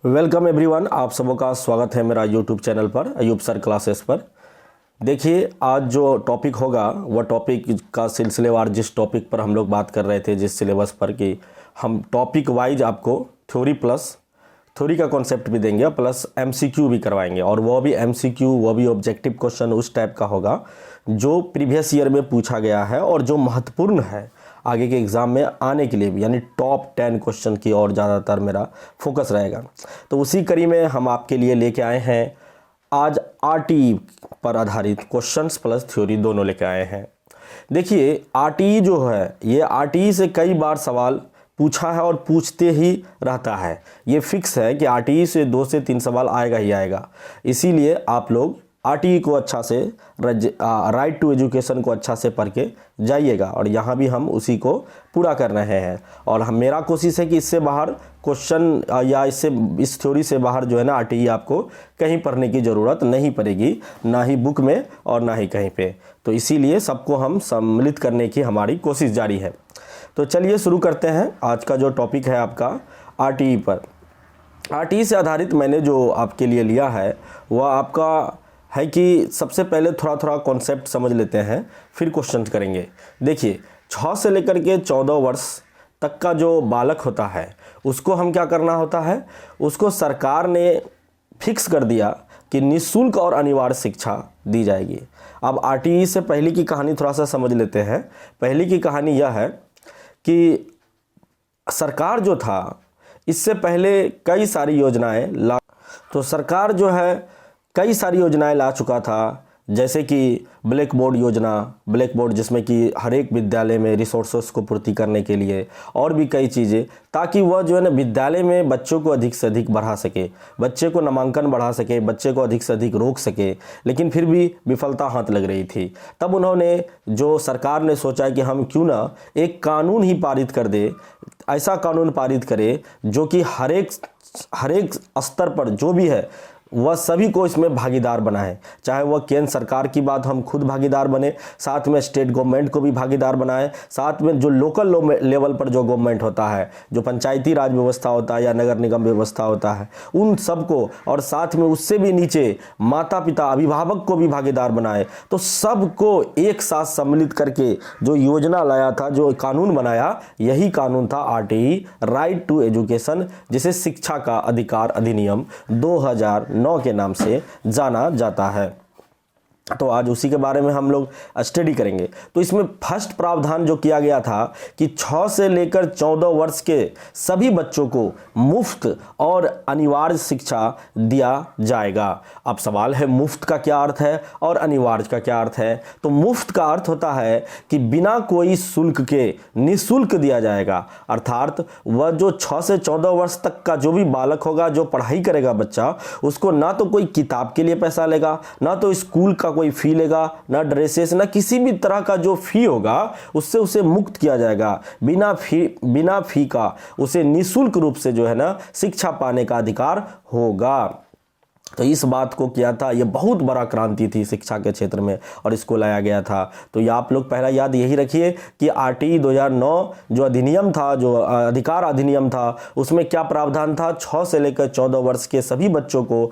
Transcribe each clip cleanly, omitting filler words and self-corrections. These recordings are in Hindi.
वेलकम एवरीवन, आप सबों का स्वागत है मेरा यूट्यूब चैनल पर अयूब सर क्लासेस पर। देखिए, आज जो टॉपिक होगा वह टॉपिक का सिलसिलेवार जिस टॉपिक पर हम लोग बात कर रहे थे, जिस सिलेबस पर, कि हम टॉपिक वाइज आपको थ्योरी का कॉन्सेप्ट भी देंगे प्लस एमसीक्यू भी करवाएंगे। और वह भी एमसीक्यू, वह भी ऑब्जेक्टिव क्वेश्चन उस टाइप का होगा जो प्रीवियस ईयर में पूछा गया है और जो महत्वपूर्ण है आगे के एग्ज़ाम में आने के लिए भी, यानी टॉप 10 क्वेश्चन की और ज़्यादातर मेरा फोकस रहेगा। तो उसी कड़ी में हम आपके लिए लेके आए हैं आज आरटीई पर आधारित क्वेश्चंस प्लस थ्योरी दोनों लेके आए हैं। देखिए, आरटीई जो है, ये आरटीई से कई बार सवाल पूछा है और पूछते ही रहता है। ये फिक्स है कि आरटीई से 2 से 3 सवाल आएगा ही आएगा। इसीलिए आप लोग आरटीई को अच्छा से, राइट टू एजुकेशन को अच्छा से पढ़ के जाइएगा, और यहाँ भी हम उसी को पूरा कर रहे हैं। और मेरा कोशिश है कि इससे बाहर क्वेश्चन या इस थ्योरी से बाहर जो है ना, आरटीई आपको कहीं पढ़ने की ज़रूरत नहीं पड़ेगी, ना ही बुक में और ना ही कहीं पे। तो इसीलिए सबको हम सम्मिलित करने की हमारी कोशिश जारी है। तो चलिए शुरू करते हैं। आज का जो टॉपिक है आपका आरटीई पर, आरटीई से आधारित मैंने जो आपके लिए लिया है वह आपका है कि सबसे पहले थोड़ा कॉन्सेप्ट समझ लेते हैं, फिर क्वेश्चन करेंगे। देखिए, 6 से लेकर के 14 वर्ष तक का जो बालक होता है उसको हम क्या करना होता है, उसको सरकार ने फिक्स कर दिया कि निःशुल्क और अनिवार्य शिक्षा दी जाएगी। अब आरटीई से पहले की कहानी थोड़ा सा समझ लेते हैं। पहले की कहानी यह है कि सरकार जो था, इससे पहले कई सारी योजनाएं तो सरकार जो है कई सारी योजनाएं ला चुका था, जैसे कि ब्लैक बोर्ड योजना, ब्लैक बोर्ड जिसमें कि हर एक विद्यालय में रिसोर्सेस को पूर्ति करने के लिए, और भी कई चीज़ें, ताकि वह जो है ना विद्यालय में बच्चों को अधिक से अधिक बढ़ा सके, बच्चे को नामांकन बढ़ा सके, बच्चे को अधिक से अधिक रोक सके। लेकिन फिर भी विफलता हाथ लग रही थी। तब उन्होंने, जो सरकार ने सोचा कि हम क्यों ना एक कानून ही पारित कर दे, ऐसा कानून पारित करे जो कि हर एक स्तर पर जो भी है वह सभी को इसमें भागीदार बनाए। चाहे वह केंद्र सरकार की बात, हम खुद भागीदार बने, साथ में स्टेट गवर्नमेंट को भी भागीदार बनाए, साथ में जो लोकल लेवल पर जो गवर्नमेंट होता है, जो पंचायती राज व्यवस्था होता है या नगर निगम व्यवस्था होता है, उन सबको, और साथ में उससे भी नीचे माता पिता, अभिभावक को भी भागीदार बनाए। तो सबको एक साथ सम्मिलित करके जो योजना लाया था, जो कानून बनाया, यही कानून था आरटीई, राइट टू एजुकेशन, जिसे शिक्षा का अधिकार अधिनियम 2009 के नाम से जाना जाता है। तो आज उसी के बारे में हम लोग स्टडी करेंगे। तो इसमें फर्स्ट प्रावधान जो किया गया था कि 6 से लेकर 14 वर्ष के सभी बच्चों को मुफ्त और अनिवार्य शिक्षा दिया जाएगा। अब सवाल है, मुफ्त का क्या अर्थ है और अनिवार्य का क्या अर्थ है? तो मुफ्त का अर्थ होता है कि बिना कोई शुल्क के निःशुल्क दिया जाएगा। अर्थात वह जो 6 से 14 वर्ष तक का जो भी बालक होगा, जो पढ़ाई करेगा बच्चा, उसको ना तो कोई किताब के लिए पैसा लेगा, ना तो स्कूल का कोई फी लेगा, ना ड्रेसेस, ना किसी भी तरह का जो फी होगा उससे उसे मुक्त किया जाएगा। बिना फी का उसे निःशुल्क रूप से जो है ना शिक्षा पाने का अधिकार होगा। तो इस बात को किया था, ये बहुत बड़ा क्रांति थी शिक्षा के क्षेत्र में, और इसको लाया गया था। तो ये आप लोग पहला याद यही रखिए कि आरटीई 2009 जो अधिनियम था, जो अधिकार अधिनियम था, उसमें क्या प्रावधान था? 6 से लेकर 14 वर्ष के सभी बच्चों को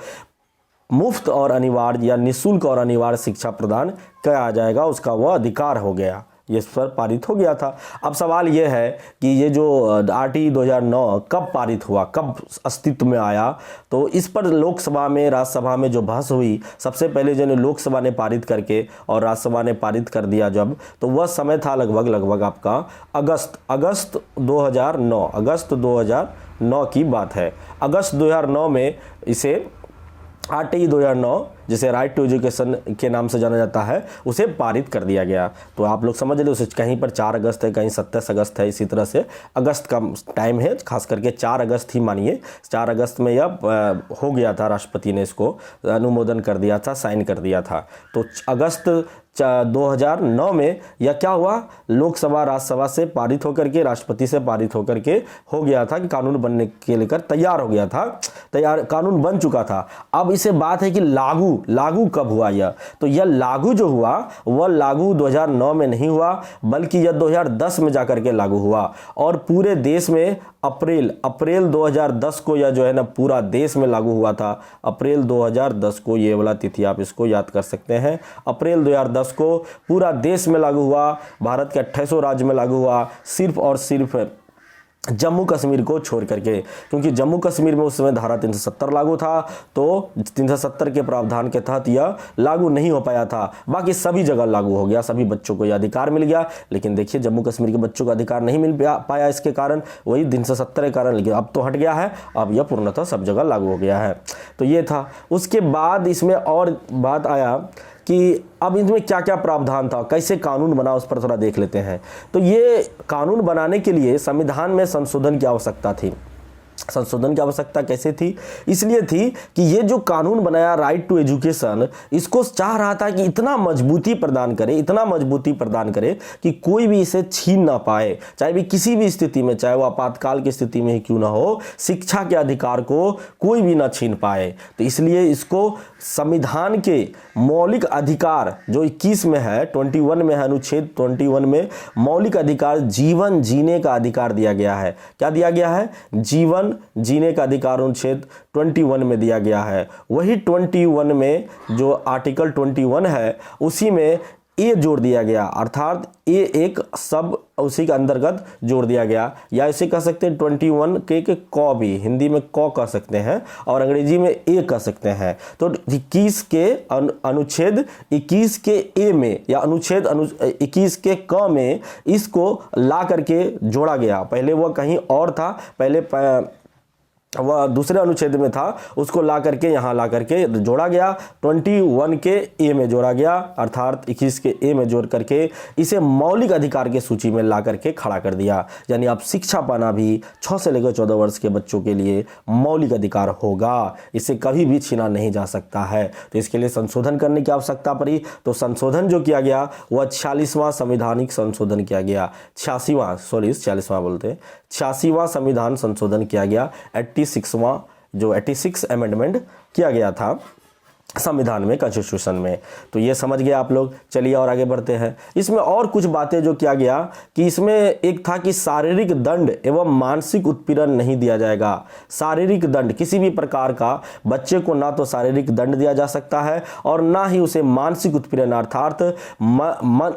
मुफ्त और अनिवार्य या निःशुल्क और अनिवार्य शिक्षा प्रदान किया जाएगा, उसका वह अधिकार हो गया, ये इस पर पारित हो गया था। अब सवाल यह है कि ये जो आरटीई 2009 कब पारित हुआ, कब अस्तित्व में आया? तो इस पर लोकसभा में, राज्यसभा में जो बहस हुई, सबसे पहले जो लोकसभा ने पारित करके और राज्यसभा ने पारित कर दिया जब, तो वह समय था लगभग आपका अगस्त 2009 की बात है। अगस्त 2009 में इसे आरटीई 2009, जिसे राइट टू एजुकेशन के नाम से जाना जाता है, उसे पारित कर दिया गया। तो आप लोग समझ लो, उसे कहीं पर 4 अगस्त है, कहीं 27 अगस्त है, इसी तरह से अगस्त का टाइम है, खास करके 4 अगस्त ही मानिए। 4 अगस्त में यह हो गया था, राष्ट्रपति ने इसको अनुमोदन कर दिया था, साइन कर दिया था। तो अगस्त 2009 में यह क्या हुआ, लोकसभा राज्यसभा से पारित होकर के, राष्ट्रपति से पारित होकर के हो गया था कि कानून बनने के लेकर तैयार हो गया था, तैयार कानून बन चुका था। अब इसे बात है कि लागू कब हुआ यह, तो यह लागू जो हुआ वह लागू 2009 में नहीं हुआ, बल्कि यह 2010 में जाकर के लागू हुआ और पूरे देश में अप्रैल 2010 को यह जो है ना पूरा देश में लागू हुआ था। अप्रैल 2010 को, ये वाला तिथि आप इसको याद कर सकते हैं, अप्रैल 2010 को पूरा देश में लागू हुआ, भारत के 28 राज्य में लागू हुआ, सिर्फ और सिर्फ जम्मू कश्मीर को छोड़ करके, क्योंकि जम्मू कश्मीर में उस समय धारा 370 लागू था, तो 370 के प्रावधान के तहत यह लागू नहीं हो पाया था। बाकी सभी जगह लागू हो गया, सभी बच्चों को यह अधिकार मिल गया। लेकिन देखिए जम्मू कश्मीर के बच्चों को अधिकार नहीं मिल पाया इसके कारण, वही 370 के कारण, लेकिन अब तो हट गया है, अब यह पूर्णतः सब जगह लागू हो गया है। तो ये था। उसके बाद इसमें और बात आया कि अब इसमें क्या क्या प्रावधान था, कैसे कानून बना, उस पर थोड़ा देख लेते हैं। तो ये कानून बनाने के लिए संविधान में संशोधन की आवश्यकता थी। संशोधन की आवश्यकता कैसे थी, इसलिए थी कि ये जो कानून बनाया राइट टू एजुकेशन, इसको चाह रहा था कि इतना मजबूती प्रदान करे कि कोई भी इसे छीन ना पाए, चाहे भी किसी भी स्थिति में, चाहे वो आपातकाल की स्थिति में ही क्यों ना हो, शिक्षा के अधिकार को कोई भी ना छीन पाए। तो इसलिए इसको संविधान के मौलिक अधिकार जो 21 में है, 21 में है, अनुच्छेद 21 में मौलिक अधिकार जीवन जीने का अधिकार दिया गया है। क्या दिया गया है? जीवन जीने का अधिकार अनुच्छेद 21 में दिया गया है। वही 21 में जो आर्टिकल 21 है उसी में ए जोड़ दिया गया, अर्थात ए एक सब उसी के अंतर्गत जोड़ दिया गया, या इसे कह सकते हैं 21 के क भी, हिंदी में क कह सकते हैं और अंग्रेजी में ए कह सकते हैं। तो 21 के अनुच्छेद 21 के ए में या अनुच्छेद 21 के क में इसको ला करके जोड़ा गया। पहले वह कहीं और था, पहले वह दूसरे अनुच्छेद में था, उसको ला करके यहाँ ला करके जोड़ा गया, 21 के ए में जोड़ा गया, अर्थात 21 के ए में जोड़ करके इसे मौलिक अधिकार के सूची में ला करके खड़ा कर दिया। यानी अब शिक्षा पाना भी 6 से लेकर 14 वर्ष के बच्चों के लिए मौलिक अधिकार होगा, इसे कभी भी छीना नहीं जा सकता है। तो इसके लिए संशोधन करने की आवश्यकता पड़ी। तो संशोधन जो किया गया वह 46वां संवैधानिक संशोधन किया गया, 86वां संविधान संशोधन किया गया, 86 अमेंडमेंट किया गया था संविधान में, कॉन्स्टिट्यूशन में। तो ये समझ गए आप लोग। चलिए और आगे बढ़ते हैं। इसमें और कुछ बातें जो किया गया कि इसमें एक था कि शारीरिक दंड एवं मानसिक उत्पीड़न नहीं दिया जाएगा। शारीरिक दंड, किसी भी प्रकार का बच्चे को ना तो शारीरिक दंड दिया जा सकता है और ना ही उसे मानसिक उत्पीड़न, अर्थात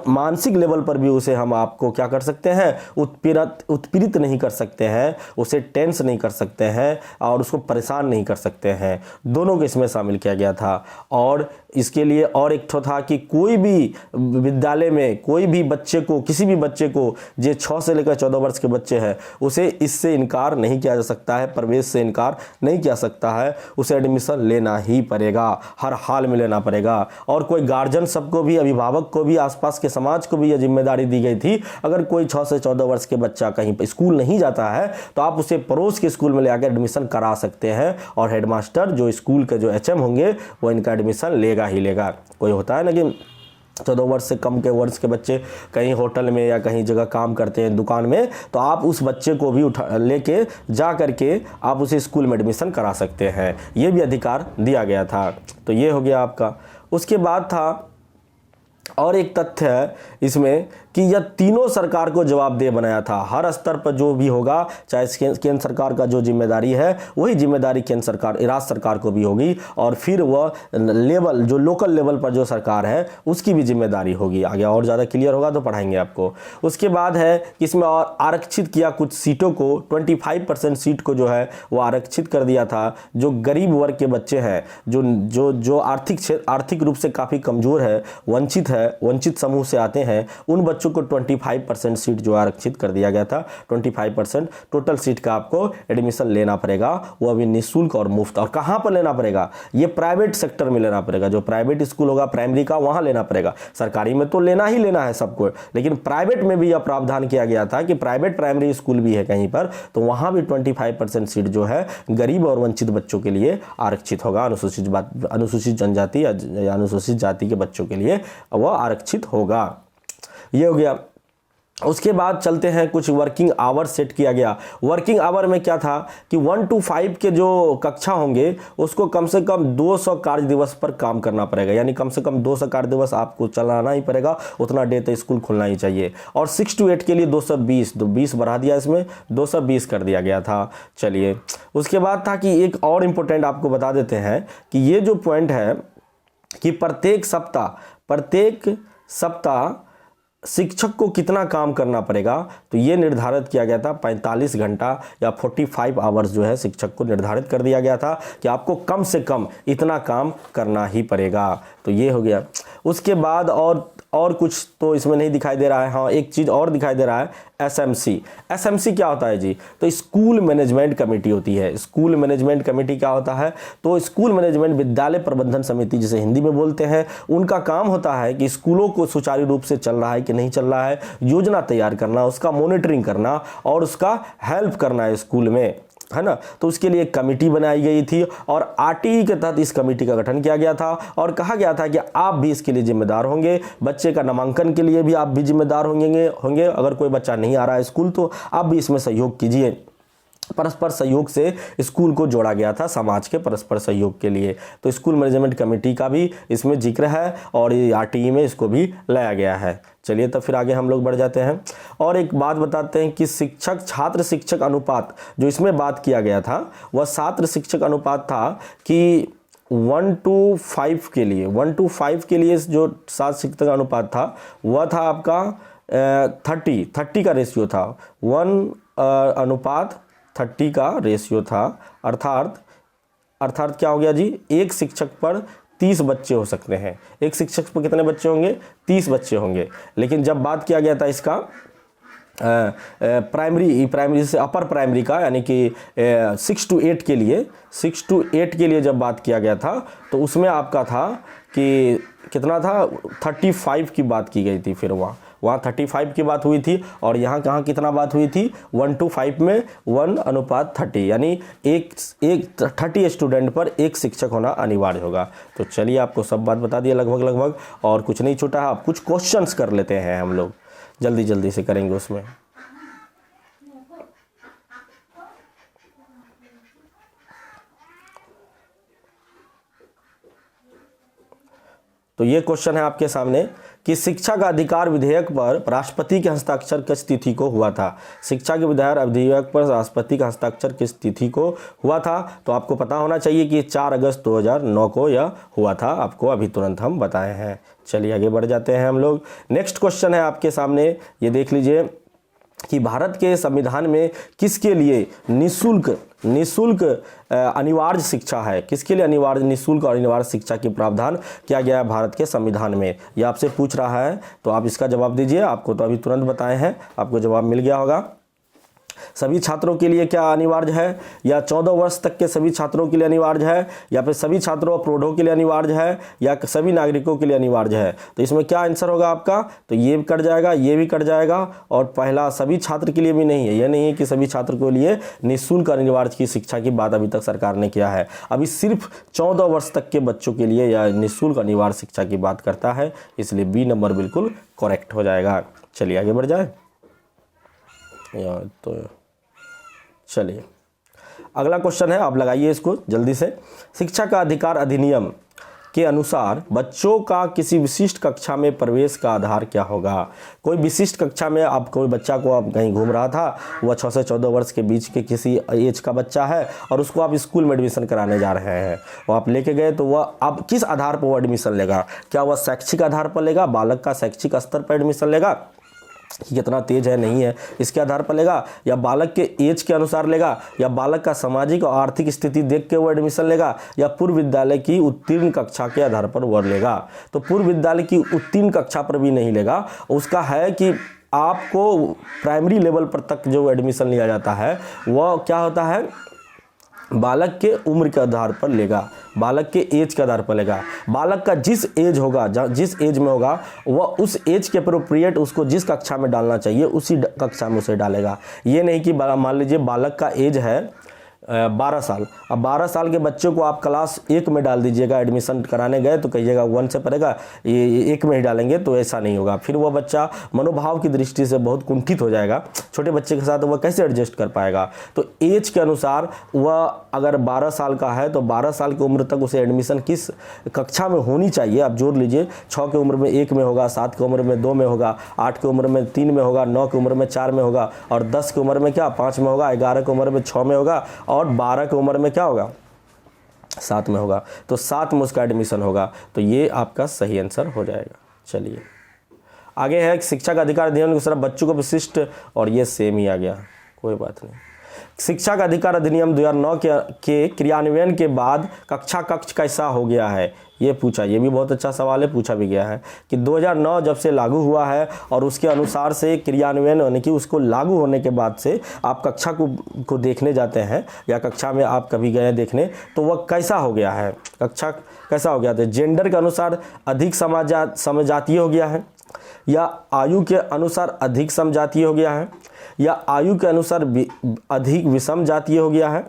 मानसिक लेवल पर भी उसे हम आपको क्या कर सकते हैं, उत्पीड़ित नहीं कर सकते हैं, उसे टेंस नहीं कर सकते हैं और उसको परेशान नहीं कर सकते हैं। दोनों को इसमें शामिल किया गया था। और इसके लिए और एक ठो था कि कोई भी विद्यालय में कोई भी बच्चे को, किसी भी बच्चे को जो 6 से लेकर 14 वर्ष के बच्चे हैं, उसे इससे इनकार नहीं किया जा सकता है, प्रवेश से इनकार नहीं किया सकता है, उसे एडमिशन लेना ही पड़ेगा, हर हाल में लेना पड़ेगा। और कोई गार्जियन सबको भी, अभिभावक को भी, आसपास के समाज को भी यह जिम्मेदारी दी गई थी, अगर कोई 6 से 14 वर्ष के बच्चा कहीं पर स्कूल नहीं जाता है तो आप उसे पड़ोस के स्कूल में ले आकर एडमिशन करा सकते हैं और हेडमास्टर जो स्कूल के जो HM होंगे वो इनका एडमिशन लेगा ही लेगा। कोई होता है ना कि 14 वर्ष से कम के वर्ष के बच्चे कहीं होटल में या कहीं जगह काम करते हैं, दुकान में, तो आप उस बच्चे को भी लेके जा करके आप उसे स्कूल में एडमिशन करा सकते हैं। ये भी अधिकार दिया गया था। तो ये हो गया आपका। उसके बाद था और एक तथ्य है इसमें कि यह तीनों सरकार को जवाबदेह बनाया था। हर स्तर पर जो भी होगा, चाहे केंद्र सरकार का जो जिम्मेदारी है वही जिम्मेदारी केंद्र सरकार, राज्य सरकार को भी होगी, और फिर वह लेवल, जो लोकल लेवल पर जो सरकार है उसकी भी जिम्मेदारी होगी। आगे और ज़्यादा क्लियर होगा तो पढ़ाएंगे आपको। उसके बाद है कि इसमें और आरक्षित किया कुछ सीटों को, 25% सीट को जो है वो आरक्षित कर दिया था। जो गरीब वर्ग के बच्चे हैं, जो आर्थिक रूप से काफ़ी कमज़ोर है, वंचित समूह से आते हैं, उन बच्चों बच्चों को 25% सीट जो आरक्षित कर दिया गया था। 25% टोटल सीट का आपको एडमिशन लेना पड़ेगा, वो अभी निःशुल्क और मुफ्त। और कहाँ पर लेना पड़ेगा? ये प्राइवेट सेक्टर में लेना पड़ेगा। जो प्राइवेट स्कूल होगा प्राइमरी का, वहाँ लेना पड़ेगा। सरकारी में तो लेना ही लेना है सबको, लेकिन प्राइवेट में भी यह प्रावधान किया गया था कि प्राइवेट प्राइमरी स्कूल भी है कहीं पर, तो वहाँ भी 25% सीट जो है गरीब और वंचित बच्चों के लिए आरक्षित होगा। अनुसूचित जनजाति या अनुसूचित जाति के बच्चों के लिए वह आरक्षित होगा। ये हो गया। उसके बाद चलते हैं, कुछ वर्किंग आवर सेट किया गया। वर्किंग आवर में क्या था कि 1 to 5 के जो कक्षा होंगे उसको कम से कम 200 कार्य दिवस पर काम करना पड़ेगा, यानी कम से कम 200 कार्य दिवस आपको चलाना ही पड़ेगा, उतना डे तो स्कूल खुलना ही चाहिए। और 6 to 8 के लिए 220, तो 20 बढ़ा दिया, इसमें 220 कर दिया गया था। चलिए, उसके बाद था कि एक और इम्पोर्टेंट आपको बता देते हैं कि ये जो पॉइंट है कि प्रत्येक सप्ताह शिक्षक को कितना काम करना पड़ेगा, तो ये निर्धारित किया गया था 45 घंटा या 45 आवर्स जो है शिक्षक को निर्धारित कर दिया गया था कि आपको कम से कम इतना काम करना ही पड़ेगा। तो ये हो गया। उसके बाद और कुछ तो इसमें नहीं दिखाई दे रहा है। हाँ, एक चीज़ और दिखाई दे रहा है, एसएमसी क्या होता है जी? तो स्कूल मैनेजमेंट कमेटी होती है। स्कूल मैनेजमेंट कमेटी क्या होता है? तो स्कूल मैनेजमेंट, विद्यालय प्रबंधन समिति जिसे हिंदी में बोलते हैं, उनका काम होता है कि स्कूलों को सुचारू रूप से चल रहा है कि नहीं चल रहा है, योजना तैयार करना, उसका मॉनिटरिंग करना और उसका हेल्प करना है स्कूल में, है ना। तो उसके लिए एक कमेटी बनाई गई थी और आरटीई के तहत इस कमेटी का गठन किया गया था और कहा गया था कि आप भी इसके लिए जिम्मेदार होंगे। बच्चे का नामांकन के लिए भी आप भी जिम्मेदार होंगे। अगर कोई बच्चा नहीं आ रहा है स्कूल तो आप भी इसमें सहयोग कीजिए। परस्पर सहयोग से स्कूल को जोड़ा गया था, समाज के परस्पर सहयोग के लिए। तो स्कूल मैनेजमेंट कमेटी का भी इसमें जिक्र है और ये आरटीई में इसको भी लाया गया है। चलिए, तो फिर आगे हम लोग बढ़ जाते हैं और एक बात बताते हैं कि छात्र शिक्षक अनुपात जो इसमें बात किया गया था, वह छात्र शिक्षक अनुपात था कि 1 to 5 के लिए जो छात्र शिक्षक अनुपात था वह था आपका 30 का रेशियो था। 1:30 का रेशियो था। अर्थात क्या हो गया जी? एक शिक्षक पर 30 बच्चे हो सकते हैं। एक शिक्षक पर कितने बच्चे होंगे? 30 बच्चे होंगे। लेकिन जब बात किया गया था इसका प्राइमरी से अपर प्राइमरी का, यानी कि 6 to 8 के लिए जब बात किया गया था तो उसमें आपका था कि कितना था? 35 की बात की गई थी। फिर वहाँ 35 की बात हुई थी और यहाँ कहाँ कितना बात हुई थी? 1 to 5 में 1:30, यानी एक 30 स्टूडेंट पर एक शिक्षक होना अनिवार्य होगा। तो चलिए, आपको सब बात बता दिया लगभग और कुछ नहीं छूटा है। आप कुछ क्वेश्चंस कर लेते हैं, हम लोग जल्दी से करेंगे उसमें। तो ये क्वेश्चन है आपके सामने कि शिक्षा का अधिकार विधेयक पर राष्ट्रपति के हस्ताक्षर किस तिथि को हुआ था? शिक्षा के विधेयक पर राष्ट्रपति का हस्ताक्षर किस तिथि को हुआ था? तो आपको पता होना चाहिए कि 4 अगस्त 2009 को यह हुआ था। आपको अभी तुरंत हम बताए हैं। चलिए, आगे बढ़ जाते हैं हम लोग। नेक्स्ट क्वेश्चन है आपके सामने, ये देख लीजिए कि भारत के संविधान में किसके लिए निःशुल्क अनिवार्य शिक्षा है? किसके लिए निःशुल्क और अनिवार्य शिक्षा की प्रावधान किया गया है भारत के संविधान में? ये आपसे पूछ रहा है, तो आप इसका जवाब दीजिए। आपको तो अभी तुरंत बताए हैं, आपको जवाब मिल गया होगा। सभी छात्रों के लिए क्या अनिवार्य है? या 14 वर्ष तक के सभी छात्रों के लिए अनिवार्य है, या फिर सभी छात्रों और प्रौढ़ों के लिए अनिवार्य है, या सभी नागरिकों के लिए अनिवार्य है? तो इसमें क्या आंसर होगा आपका? तो ये भी कट जाएगा, ये भी कट जाएगा और पहला सभी छात्र के लिए भी नहीं है। यह नहीं है कि सभी छात्र के लिए निःशुल्क अनिवार्य की शिक्षा की बात अभी तक सरकार ने किया है। अभी सिर्फ 14 वर्ष तक के बच्चों के लिए या निःशुल्क अनिवार्य शिक्षा की बात करता है, इसलिए बी नंबर बिल्कुल करेक्ट हो जाएगा। चलिए, आगे बढ़ जाए। तो चलिए, अगला क्वेश्चन है, आप लगाइए इसको जल्दी से। शिक्षा का अधिकार अधिनियम के अनुसार बच्चों का किसी विशिष्ट कक्षा में प्रवेश का आधार क्या होगा? कोई विशिष्ट कक्षा में आप कोई बच्चा को आप कहीं घूम रहा था, वह 6 से 14 वर्ष के बीच के किसी एज का बच्चा है और उसको आप स्कूल में एडमिशन कराने जा रहे हैं, वो आप लेके गए, तो वह आप किस आधार पर वो एडमिशन लेगा? क्या वह शैक्षिक आधार पर लेगा? बालक का शैक्षिक स्तर पर एडमिशन लेगा कि कितना तेज है नहीं है, इसके आधार पर लेगा, या बालक के एज के अनुसार लेगा, या बालक का सामाजिक और आर्थिक स्थिति देख के वो एडमिशन लेगा, या पूर्व विद्यालय की उत्तीर्ण कक्षा के आधार पर वो लेगा। तो पूर्व विद्यालय की उत्तीर्ण कक्षा पर भी नहीं लेगा, उसका है कि आपको प्राइमरी लेवल पर तक जो एडमिशन लिया जाता है वह क्या होता है, बालक के उम्र के आधार पर लेगा, बालक के एज के आधार पर लेगा। बालक का जिस एज होगा, जिस एज में होगा, वह उस एज के अप्रोप्रिएट उसको जिस कक्षा में डालना चाहिए उसी कक्षा में उसे डालेगा। ये नहीं कि मान लीजिए बालक का एज है 12 साल, अब 12 साल के बच्चे को आप क्लास 1 में डाल दीजिएगा, एडमिशन कराने गए तो कहिएगा 1 से पढ़ेगा, ये 1 में ही डालेंगे, तो ऐसा नहीं होगा। फिर वह बच्चा मनोभाव की दृष्टि से बहुत कुंठित हो जाएगा, छोटे बच्चे के साथ वह कैसे एडजस्ट कर पाएगा। तो एज के अनुसार वह अगर 12 साल का है तो 12 साल की उम्र तक उसे एडमिशन किस कक्षा में होनी चाहिए, आप जोड़ लीजिए। 6 की उम्र में 1 में होगा, 7 की उम्र में 2 में होगा, 8 की उम्र में 3 में होगा, 9 की उम्र में 4 में होगा, और 10 की उम्र में क्या 5 में होगा, 11 की उम्र में 6 में होगा, और 12 की उम्र में क्या होगा 7 में होगा। तो 7 में उसका एडमिशन होगा। तो ये आपका सही आंसर हो जाएगा। चलिए आगे है शिक्षा का अधिकार अधिनियम के अनुसार बच्चों को विशिष्ट, और ये सेम ही आ गया, कोई बात नहीं। शिक्षा का अधिकार अधिनियम 2009 के क्रियान्वयन के बाद कक्षा कक्ष कैसा हो गया है, ये पूछा। ये भी बहुत अच्छा सवाल है, पूछा भी गया है कि 2009 जब से लागू हुआ है और उसके अनुसार से क्रियान्वयन यानी कि उसको लागू होने के बाद से आप कक्षा को देखने जाते हैं, या कक्षा में आप कभी गए देखने, तो वह कैसा हो गया है, कक्षा कैसा हो गया था। जेंडर के अनुसार अधिक समजातीय हो गया है, या आयु के अनुसार अधिक समजातीय हो गया है, या आयु के अनुसार अधिक विषम जातीय हो गया है,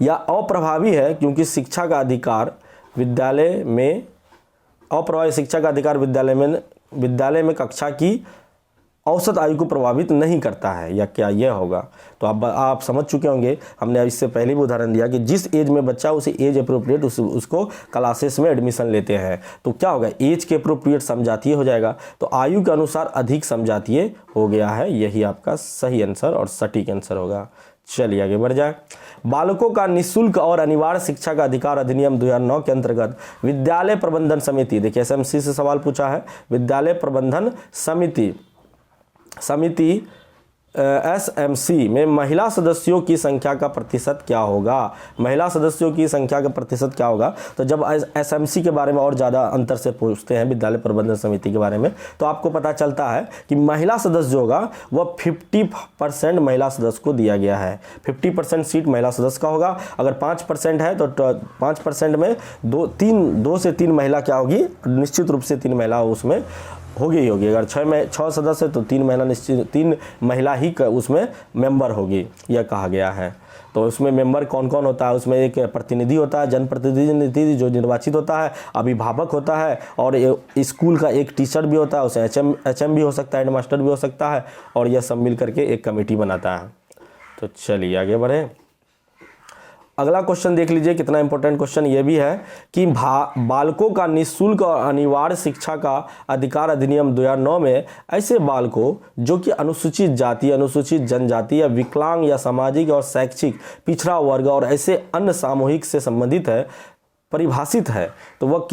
या अप्रभावी है क्योंकि शिक्षा का अधिकार विद्यालय में अप्रभावी शिक्षा का अधिकार विद्यालय में कक्षा की औसत आयु को प्रभावित नहीं करता है, या क्या यह होगा। तो आप समझ चुके होंगे, हमने इससे पहले भी उदाहरण दिया कि जिस एज में बच्चा उसी एज अप्रोप्रिएट उसको क्लासेस में एडमिशन लेते हैं, तो क्या होगा, एज के अप्रोप्रिएट समजातीय हो जाएगा। तो आयु के अनुसार अधिक समजातीय हो गया है, यही आपका सही आंसर और सटीक आंसर होगा। चलिए आगे बढ़ जाए। बालकों का निःशुल्क और अनिवार्य शिक्षा का अधिकार अधिनियम 2009 के अंतर्गत विद्यालय प्रबंधन समिति, देखिए एसएमसी से सवाल पूछा है, विद्यालय प्रबंधन समिति एसएमसी में महिला सदस्यों की संख्या का प्रतिशत क्या होगा, महिला सदस्यों की संख्या का प्रतिशत क्या होगा। तो जब एसएमसी के बारे में और ज़्यादा अंतर से पूछते हैं, विद्यालय प्रबंधन समिति के बारे में, तो आपको पता चलता है कि महिला सदस्य जो होगा वह 50% महिला सदस्य को दिया गया है। 50% सीट महिला सदस्य का होगा। अगर 5% है तो 5% में 2 से 3 महिला क्या होगी, निश्चित रूप से 3 महिला उसमें होगी। अगर 6 सदस्य है तो 3 महिला ही उसमें मेंबर होगी, यह कहा गया है। तो उसमें मेंबर कौन कौन होता है, उसमें एक प्रतिनिधि होता है, जनप्रतिनिधि जो निर्वाचित होता है, अभिभावक होता है, और स्कूल का एक टीचर भी होता है, उसे एचएम भी हो सकता है, हेडमास्टर भी हो सकता है, और यह सब मिल करके एक कमेटी बनाता है। तो चलिए आगे बढ़े। अगला क्वेश्चन देख लीजिए, कितना इंपॉर्टेंट क्वेश्चन ये भी है कि बालकों का निःशुल्क और अनिवार्य शिक्षा का अधिकार अधिनियम 2009 में ऐसे बालकों जो कि अनुसूचित जाति, अनुसूचित जनजाति या विकलांग या सामाजिक और शैक्षिक पिछड़ा वर्ग और ऐसे अन्य सामूहिक से संबंधित है, परिभाषित है। तो वह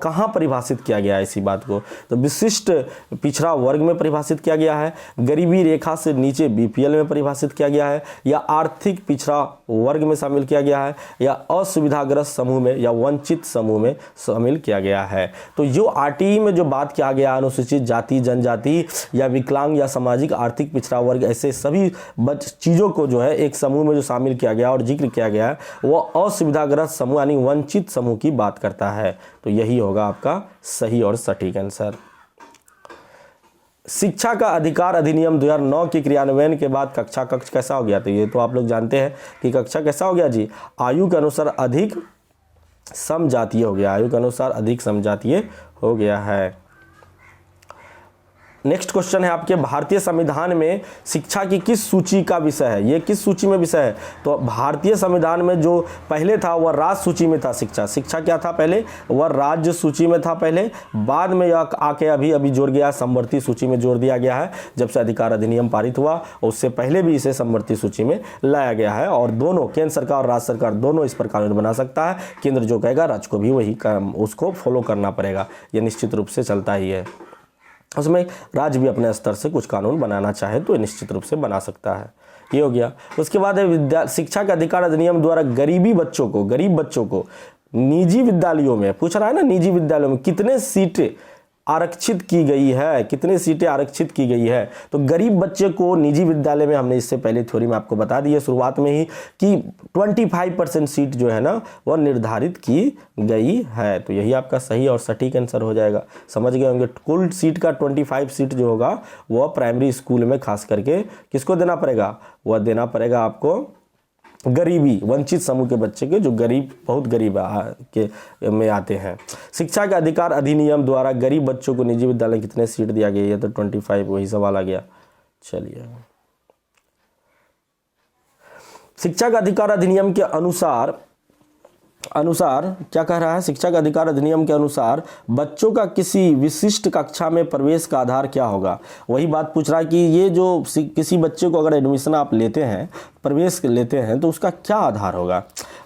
कहाँ परिभाषित किया गया है इसी बात को, तो विशिष्ट पिछड़ा वर्ग में परिभाषित किया गया है, गरीबी रेखा से नीचे बीपीएल में परिभाषित किया गया है, या आर्थिक पिछड़ा वर्ग में शामिल किया गया है, या असुविधाग्रस्त समूह में या वंचित समूह में शामिल किया गया है। तो जो आरटीई में जो बात किया गया, अनुसूचित जाति, जनजाति या विकलांग या सामाजिक आर्थिक पिछड़ा वर्ग, ऐसे सभी चीज़ों को जो है एक समूह में जो शामिल किया गया और जिक्र किया गया है, वह असुविधाग्रस्त समूह यानी वंचित समूह की बात करता है। तो यही होगा आपका सही और सटीक आंसर। शिक्षा का अधिकार अधिनियम 2009 के क्रियान्वयन के बाद कक्षा कक्ष कैसा हो गया, तो ये तो आप लोग जानते हैं कि कक्षा कैसा हो गया जी, आयु के अनुसार अधिक समजातीय हो गया, आयु के अनुसार अधिक समजातीय हो गया है। नेक्स्ट क्वेश्चन है आपके, भारतीय संविधान में शिक्षा की किस सूची का विषय है, ये किस सूची में विषय है। तो भारतीय संविधान में जो पहले था वह राज्य सूची में था। शिक्षा क्या था पहले, वह राज्य सूची में था पहले, बाद में यह आके अभी जोड़ गया, समवर्ती सूची में जोड़ दिया गया है जब से अधिकार अधिनियम पारित हुआ, और उससे पहले भी इसे समवर्ती सूची में लाया गया है। और दोनों केंद्र सरकार और राज्य सरकार दोनों इस पर कानून बना सकता है, केंद्र जो कहेगा राज्य को भी वही उसको फॉलो करना पड़ेगा, यह निश्चित रूप से चलता ही है। उसमें राज्य भी अपने स्तर से कुछ कानून बनाना चाहे तो निश्चित रूप से बना सकता है। ये हो गया। उसके बाद है शिक्षा का अधिकार अधिनियम द्वारा गरीब बच्चों को निजी विद्यालयों में, पूछ रहा है ना, निजी विद्यालयों में कितने सीटें आरक्षित की गई है। तो गरीब बच्चे को निजी विद्यालय में, हमने इससे पहले थ्योरी में आपको बता दी है शुरुआत में ही कि 25% सीट जो है ना वह निर्धारित की गई है। तो यही आपका सही और सटीक आंसर हो जाएगा। समझ गए होंगे, कुल सीट का 25 सीट जो होगा वह प्राइमरी स्कूल में खास करके किसको देना पड़ेगा, वह देना पड़ेगा आपको गरीबी वंचित समूह के बच्चे के, जो बहुत गरीब के में आते हैं। शिक्षा के अधिकार अधिनियम द्वारा गरीब बच्चों को निजी विद्यालय कितने सीट दिया गया, ये तो 25, वही सवाल आ गया। चलिए, शिक्षा का अधिकार अधिनियम के अनुसार क्या कह रहा है, शिक्षा का अधिकार अधिनियम के अनुसार बच्चों का किसी विशिष्ट कक्षा में प्रवेश का आधार क्या होगा। वही बात पूछ रहा है कि ये जो किसी बच्चे को अगर एडमिशन आप लेते हैं, प्रवेश लेते हैं, तो उसका क्या आधार होगा।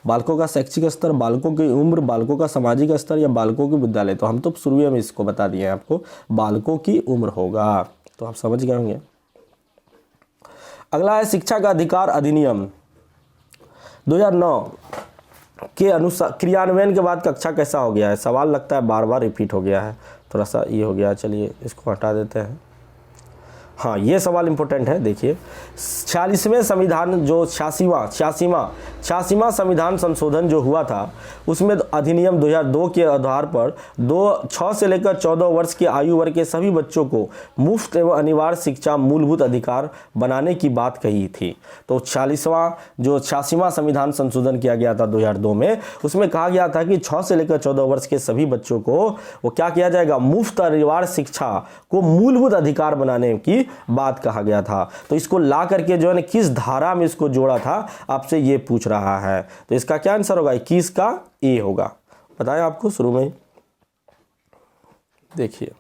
बालकों का शैक्षिक स्तर, बालकों की उम्र, बालकों का सामाजिक स्तर या बालकों के विद्यालय। तो हम तो शुरू में इसको बता दिए हैं आपको, बालकों की उम्र होगा। तो आप समझ गए होंगे। अगला है शिक्षा का अधिकार अधिनियम 2009 के अनुसार क्रियान्वयन के बाद कक्षा कैसा हो गया है। सवाल लगता है बार बार रिपीट हो गया है, थोड़ा सा ये हो गया। चलिए इसको हटा देते हैं। हाँ, ये सवाल इंपॉर्टेंट है। देखिए 46वें संविधान जो 86वां संविधान संशोधन जो हुआ था, उसमें अधिनियम 2002 के आधार पर 6 से लेकर 14 वर्ष की आयु वर्ग के सभी बच्चों को मुफ्त एवं अनिवार्य शिक्षा मूलभूत अधिकार बनाने की बात कही थी। तो 86वां संविधान संशोधन किया गया था 2002 में, उसमें कहा गया था कि 6 से लेकर 14 वर्ष के सभी बच्चों को वो क्या किया जाएगा, मुफ्त अनिवार्य शिक्षा को मूलभूत अधिकार बनाने की बात कहा गया था। तो इसको ला करके जो है ना किस धारा में इसको जोड़ा था, आपसे ये पूछ रहा है। तो इसका क्या आंसर होगा, 21 का ए होगा। बताया आपको शुरू में। देखिए,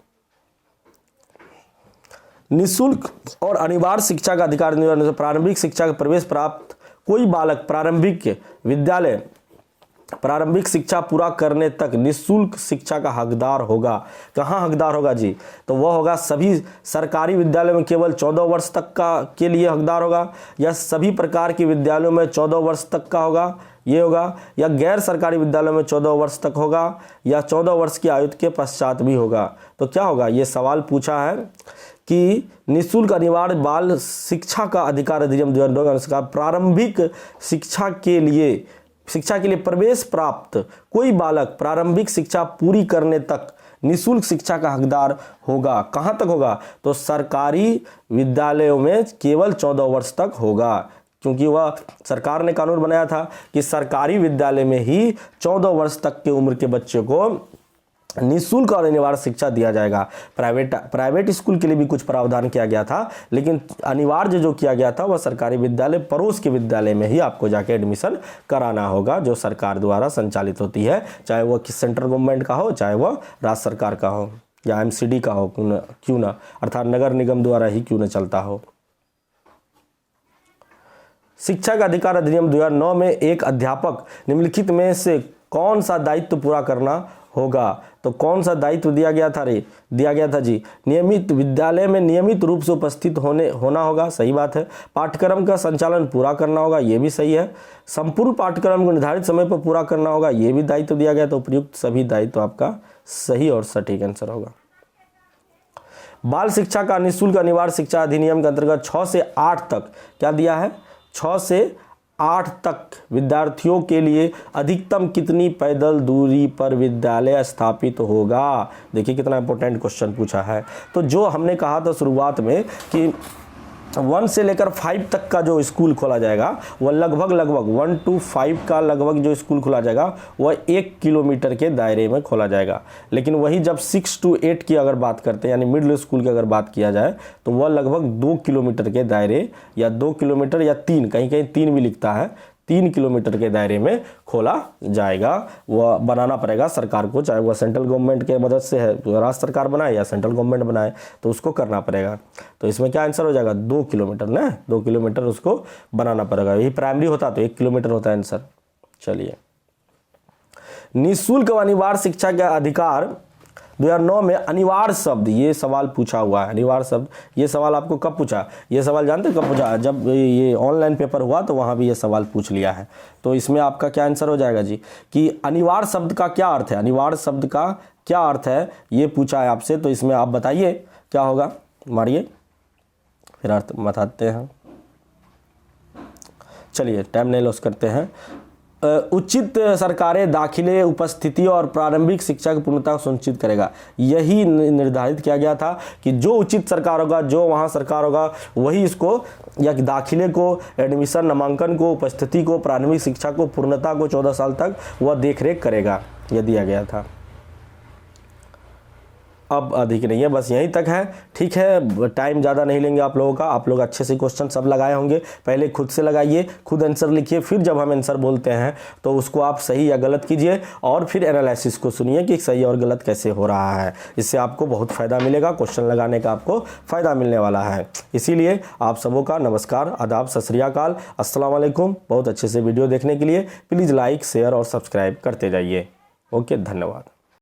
निःशुल्क और अनिवार्य शिक्षा का अधिकार प्रारंभिक शिक्षा का प्रवेश प्राप्त कोई बालक प्रारंभिक शिक्षा पूरा करने तक निःशुल्क शिक्षा का हकदार होगा। कहाँ हकदार होगा जी, तो वह होगा सभी सरकारी विद्यालयों में केवल 14 वर्ष तक के लिए हकदार होगा, या सभी प्रकार के विद्यालयों में 14 वर्ष तक का होगा, ये होगा, या गैर सरकारी विद्यालयों में 14 वर्ष तक होगा, या 14 वर्ष की आयु के पश्चात भी होगा। तो क्या होगा, ये सवाल पूछा है कि निःशुल्क अनिवार्य बाल शिक्षा का अधिकार अधिनियम 2002 के अनुसार प्रारंभिक शिक्षा के लिए प्रवेश प्राप्त कोई बालक प्रारंभिक शिक्षा पूरी करने तक निःशुल्क शिक्षा का हकदार होगा। कहां तक होगा, तो सरकारी विद्यालयों में केवल 14 वर्ष तक होगा, क्योंकि वह सरकार ने कानून बनाया था कि सरकारी विद्यालय में ही 14 वर्ष तक की उम्र के बच्चे को निःशुल्क और अनिवार्य शिक्षा दिया जाएगा। प्राइवेट स्कूल के लिए भी कुछ प्रावधान किया गया था, लेकिन अनिवार्य जो किया गया था वह सरकारी विद्यालय पड़ोस के विद्यालय में ही आपको जाके एडमिशन कराना होगा, जो सरकार द्वारा संचालित होती है, चाहे वह सेंट्रल गवर्नमेंट का हो, चाहे वह राज्य सरकार का हो, या एमसीडी का हो, क्यों ना, अर्थात नगर निगम द्वारा ही क्यों न चलता हो। शिक्षा का अधिकार अधिनियम 2009 में एक अध्यापक निम्नलिखित में से कौन सा दायित्व पूरा करना होगा। तो कौन सा दायित्व दिया गया था जी, नियमित विद्यालय में नियमित रूप से उपस्थित होना होगा, सही बात है। पाठ्यक्रम का संचालन पूरा करना होगा, ये भी सही है। संपूर्ण पाठ्यक्रम को निर्धारित समय पर पूरा करना होगा, ये भी दायित्व दिया गया। तो उपयुक्त सभी दायित्व आपका सही और सटीक आंसर होगा। बाल शिक्षा का निःशुल्क अनिवार्य शिक्षा अधिनियम के अंतर्गत 6 से 8 तक क्या दिया है, 6 से 8 तक विद्यार्थियों के लिए अधिकतम कितनी पैदल दूरी पर विद्यालय स्थापित होगा। देखिए कितना इंपॉर्टेंट क्वेश्चन पूछा है। तो जो हमने कहा था शुरुआत में कि 1 से लेकर 5 तक का जो स्कूल खोला जाएगा वह लगभग 1 to 5 का लगभग जो स्कूल खोला जाएगा वह 1 किलोमीटर के दायरे में खोला जाएगा। लेकिन वही जब 6 to 8 की अगर बात करते हैं, यानी मिडिल स्कूल की अगर बात किया जाए, तो वह लगभग 2 किलोमीटर के दायरे, या 2 किलोमीटर या 3, कहीं कहीं 3 भी लिखता है, 3 किलोमीटर के दायरे में खोला जाएगा। वह बनाना पड़ेगा सरकार को, चाहे वह सेंट्रल गवर्नमेंट के मदद से है, तो राज्य सरकार बनाए या सेंट्रल गवर्नमेंट बनाए, तो उसको करना पड़ेगा। तो इसमें क्या आंसर हो जाएगा, 2 किलोमीटर ना, 2 किलोमीटर उसको बनाना पड़ेगा। यही प्राइमरी होता तो 1 किलोमीटर होता है आंसर। चलिए, निःशुल्क व अनिवार्य शिक्षा का अधिकार 2009 में अनिवार्य शब्द, ये सवाल पूछा हुआ है, अनिवार्य शब्द। ये सवाल आपको कब पूछा, ये सवाल जानते कब पूछा, जब ये ऑनलाइन पेपर हुआ तो वहाँ भी ये सवाल पूछ लिया है। तो इसमें आपका क्या आंसर हो जाएगा जी, कि अनिवार्य शब्द का क्या अर्थ है, अनिवार्य शब्द का क्या अर्थ है, ये पूछा है आपसे। तो इसमें आप बताइए क्या होगा, मारिए फिर अर्थ बताते हैं। चलिए टाइम नहीं लॉस करते हैं। उचित सरकारें दाखिले, उपस्थिति और प्रारंभिक शिक्षा की पूर्णता को सुनिश्चित करेगा। यही निर्धारित किया गया था कि जो उचित सरकार होगा, जो वहाँ सरकार होगा, वही इसको या दाखिले को, एडमिशन, नामांकन को, उपस्थिति को, प्रारंभिक शिक्षा को, पूर्णता को 14 साल तक वह देखरेख करेगा, यह दिया गया था। अब अधिक नहीं है, बस यहीं तक है। ठीक है, टाइम ज़्यादा नहीं लेंगे आप लोगों का। आप लोग अच्छे से क्वेश्चन सब लगाए होंगे, पहले खुद से लगाइए, खुद आंसर लिखिए, फिर जब हम आंसर बोलते हैं तो उसको आप सही या गलत कीजिए और फिर एनालिसिस को सुनिए कि सही और गलत कैसे हो रहा है। इससे आपको बहुत फ़ायदा मिलेगा, क्वेश्चन लगाने का आपको फ़ायदा मिलने वाला है। इसीलिए आप सबों का नमस्कार, आदाब, सत श्री अकाल, अस्सलाम वालेकुम। बहुत अच्छे से वीडियो देखने के लिए प्लीज़ लाइक, शेयर और सब्सक्राइब करते जाइए। ओके, धन्यवाद।